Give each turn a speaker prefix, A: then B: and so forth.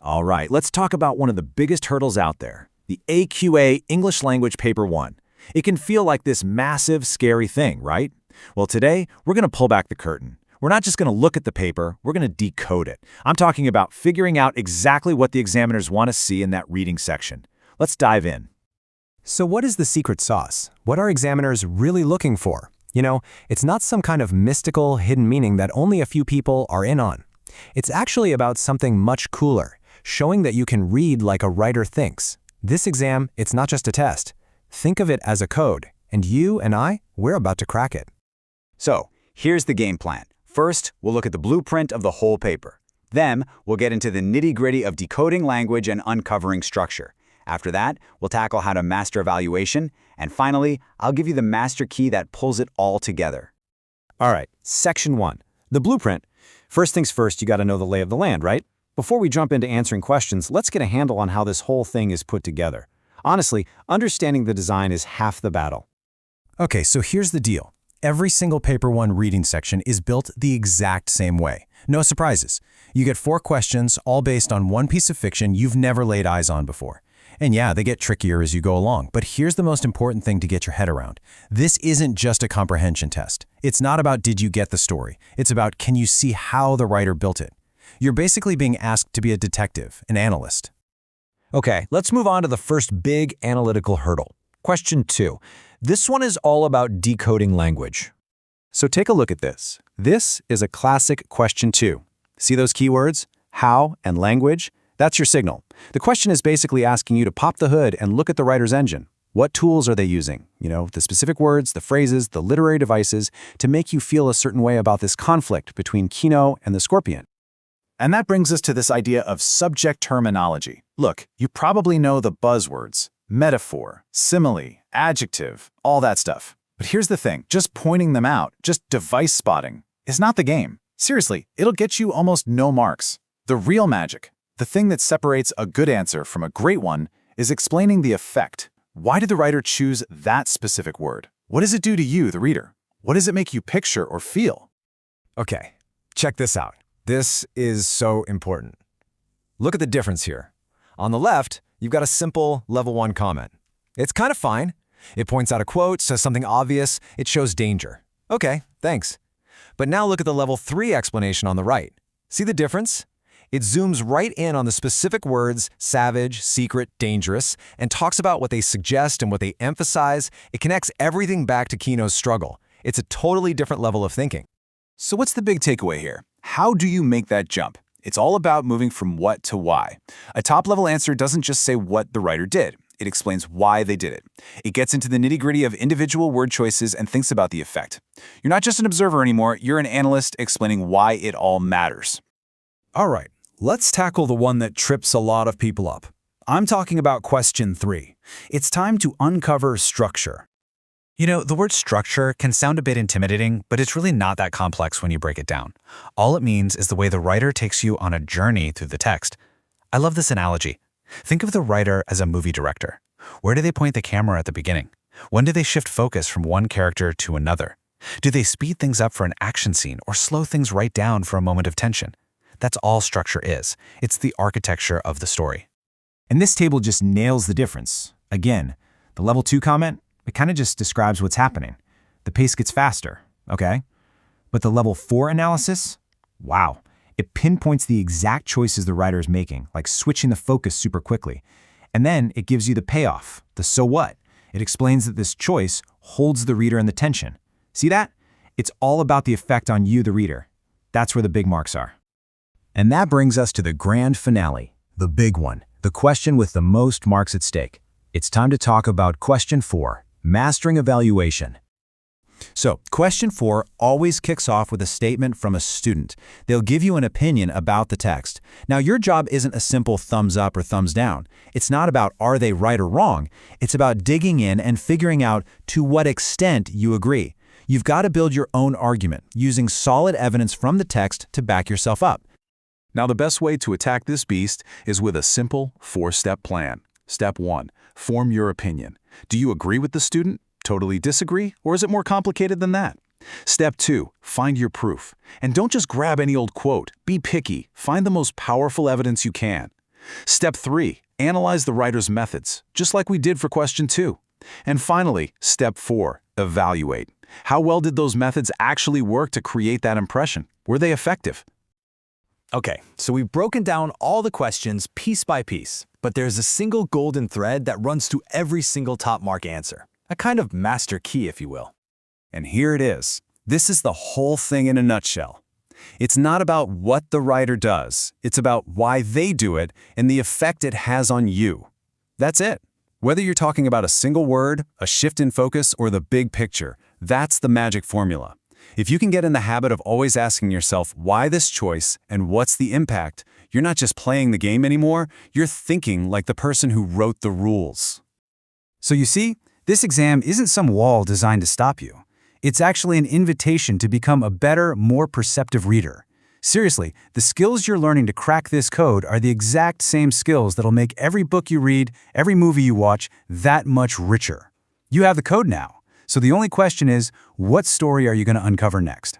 A: All right, let's talk about one of the biggest hurdles out there, the AQA English Language Paper 1. It can feel like this massive, scary thing, right? Well, today, we're going to pull back the curtain. We're not just going to look at the paper, we're going to decode it. I'm talking about figuring out exactly what the examiners want to see in that reading section. Let's dive in.
B: So what is the secret sauce? What are examiners really looking for? You know, it's not some kind of mystical, hidden meaning that only a few people are in on. It's actually about something much cooler, showing that you can read like a writer thinks. This exam, it's not just a test. Think of it as a code, and you and I, we're about to crack it.
C: So, here's the game plan. First, we'll look at the blueprint of the whole paper. Then, we'll get into the nitty-gritty of decoding language and uncovering structure. After that, we'll tackle how to master evaluation. And finally, I'll give you the master key that pulls it all together.
B: All right, Section 1, the blueprint. First things first, you got to know the lay of the land, right? Before we jump into answering questions, let's get a handle on how this whole thing is put together. Honestly, understanding the design is half the battle. Okay, so here's the deal. Every single Paper 1 reading section is built the exact same way. No surprises. You get 4 questions, all based on one piece of fiction you've never laid eyes on before. And yeah, they get trickier as you go along, but here's the most important thing to get your head around. This isn't just a comprehension test. It's not about did you get the story. It's about can you see how the writer built it. You're basically being asked to be a detective, an analyst. Okay, let's move on to the first big analytical hurdle. Question 2. This one is all about decoding language. So take a look at this. This is a classic question 2. See those keywords? How and language? That's your signal. The question is basically asking you to pop the hood and look at the writer's engine. What tools are they using? You know, the specific words, the phrases, the literary devices to make you feel a certain way about this conflict between Kino and the Scorpion.
A: And that brings us to this idea of subject terminology. Look, you probably know the buzzwords, metaphor, simile, adjective, all that stuff. But here's the thing, just pointing them out, just device spotting, is not the game. Seriously, it'll get you almost no marks. The real magic, the thing that separates a good answer from a great one, is explaining the effect. Why did the writer choose that specific word? What does it do to you, the reader? What does it make you picture or feel?
B: Okay, check this out. This is so important. Look at the difference here. On the left, you've got a simple level 1 comment. It's kind of fine. It points out a quote, says something obvious, it shows danger. Okay, thanks. But now look at the level 3 explanation on the right. See the difference? It zooms right in on the specific words, savage, secret, dangerous, and talks about what they suggest and what they emphasize. It connects everything back to Kino's struggle. It's a totally different level of thinking.
A: So what's the big takeaway here? How do you make that jump? It's all about moving from what to why. A top-level answer doesn't just say what the writer did. It explains why they did it. It gets into the nitty-gritty of individual word choices and thinks about the effect. You're not just an observer anymore, you're an analyst explaining why it all matters.
D: All right, let's tackle the one that trips a lot of people up. I'm talking about question 3. It's time to uncover structure.
E: You know, the word structure can sound a bit intimidating, but it's really not that complex when you break it down. All it means is the way the writer takes you on a journey through the text. I love this analogy. Think of the writer as a movie director. Where do they point the camera at the beginning? When do they shift focus from one character to another? Do they speed things up for an action scene or slow things right down for a moment of tension? That's all structure is. It's the architecture of the story.
A: And this table just nails the difference. Again, the level 2 comment, it kind of just describes what's happening. The pace gets faster, okay? But the level 4 analysis, wow. It pinpoints the exact choices the writer is making, like switching the focus super quickly. And then it gives you the payoff, the so what. It explains that this choice holds the reader in the tension. See that? It's all about the effect on you, the reader. That's where the big marks are. And that brings us to the grand finale, the big one, the question with the most marks at stake. It's time to talk about question 4, mastering evaluation. So, question 4 always kicks off with a statement from a student. They'll give you an opinion about the text. Now, your job isn't a simple thumbs up or thumbs down. It's not about are they right or wrong. It's about digging in and figuring out to what extent you agree. You've got to build your own argument, using solid evidence from the text to back yourself up.
D: Now, the best way to attack this beast is with a simple 4-step plan. Step 1, form your opinion. Do you agree with the student? Totally disagree? Or is it more complicated than that? Step 2, find your proof. And don't just grab any old quote. Be picky. Find the most powerful evidence you can. Step 3. Analyze the writer's methods, just like we did for question 2. And finally, Step 4. Evaluate. How well did those methods actually work to create that impression? Were they effective?
F: Okay, so we've broken down all the questions piece by piece, but there's a single golden thread that runs through every single top mark answer. A kind of master key, if you will.
B: And here it is. This is the whole thing in a nutshell. It's not about what the writer does. It's about why they do it and the effect it has on you. That's it. Whether you're talking about a single word, a shift in focus, or the big picture, that's the magic formula. If you can get in the habit of always asking yourself, why this choice and what's the impact, you're not just playing the game anymore, you're thinking like the person who wrote the rules.
A: So you see, this exam isn't some wall designed to stop you. It's actually an invitation to become a better, more perceptive reader. Seriously, the skills you're learning to crack this code are the exact same skills that'll make every book you read, every movie you watch, that much richer. You have the code now, so the only question is, what story are you going to uncover next?